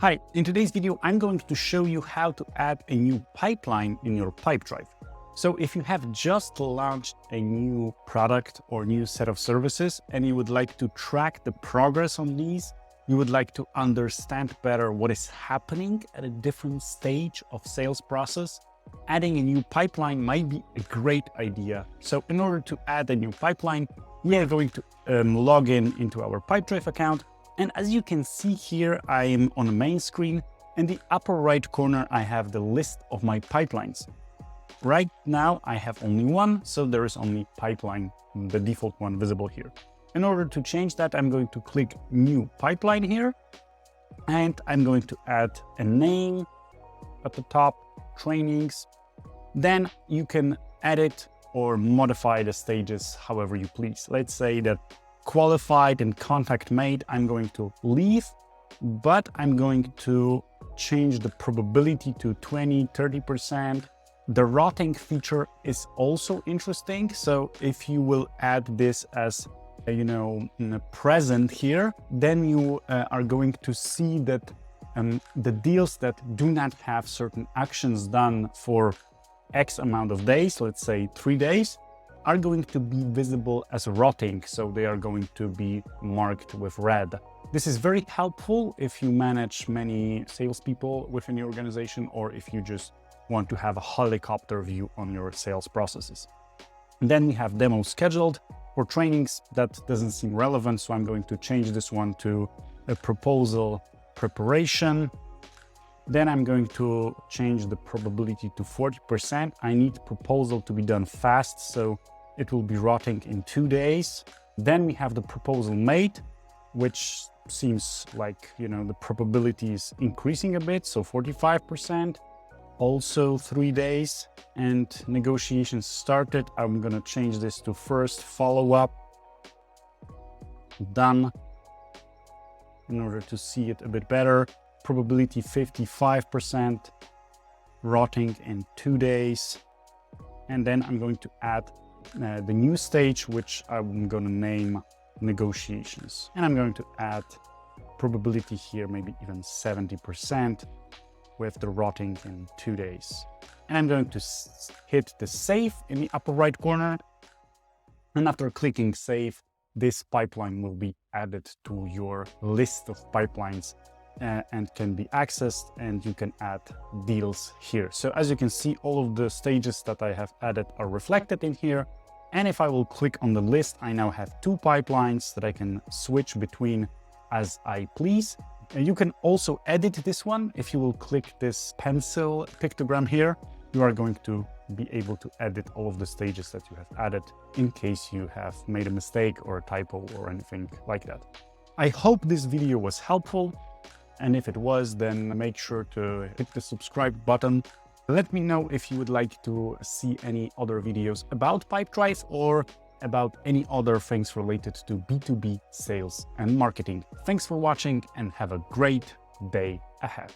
Hi, in today's video, I'm going to show you how to add a new pipeline in your PipeDrive. So if you have just launched a new product or new set of services and you would like to track the progress on these, you would like to understand better what is happening at a different stage of sales process, adding a new pipeline might be a great idea. So in order to add a new pipeline, we are going to log in into our PipeDrive account. And as you can see here, I am on the main screen. In the upper right corner, I have the list of my pipelines. Right now, I have only one, so there is only pipeline, the default one visible here. In order to change that, I'm going to click New Pipeline here, and I'm going to add a name at the top, trainings. Then you can edit or modify the stages however you please. Let's say that qualified and contact made, I'm going to leave, but I'm going to change the probability to 20-30%. The routing feature is also interesting. So if you will add this as, in a present here, then you are going to see that the deals that do not have certain actions done for X amount of days, let's say 3 days, are going to be visible as rotting, so they are going to be marked with red. This is very helpful if you manage many salespeople within your organization, or if you just want to have a helicopter view on your sales processes. And then we have demos scheduled. For trainings, that doesn't seem relevant, so I'm going to change this one to a proposal preparation. Then I'm going to change the probability to 40%. I need proposal to be done fast, so it will be rotting in 2 days. Then we have the proposal made, which seems like, the probability is increasing a bit, so 45%. Also 3 days. And negotiations started. I'm going to change this to first follow-up. Done. In order to see it a bit better. Probability 55%, rotting in 2 days. And then I'm going to add the new stage, which I'm going to name negotiations. And I'm going to add probability here, maybe even 70%, with the rotting in 2 days. And I'm going to hit the save in the upper right corner. And after clicking save, this pipeline will be added to your list of pipelines and can be accessed, and you can add deals here. So as you can see, all of the stages that I have added are reflected in here. And if I will click on the list, I now have 2 pipelines that I can switch between as I please. And you can also edit this one. If you will click this pencil pictogram here, you are going to be able to edit all of the stages that you have added in case you have made a mistake or a typo or anything like that. I hope this video was helpful. And if it was, then make sure to hit the subscribe button. Let me know if you would like to see any other videos about PipeDrive or about any other things related to B2B sales and marketing. Thanks for watching and have a great day ahead.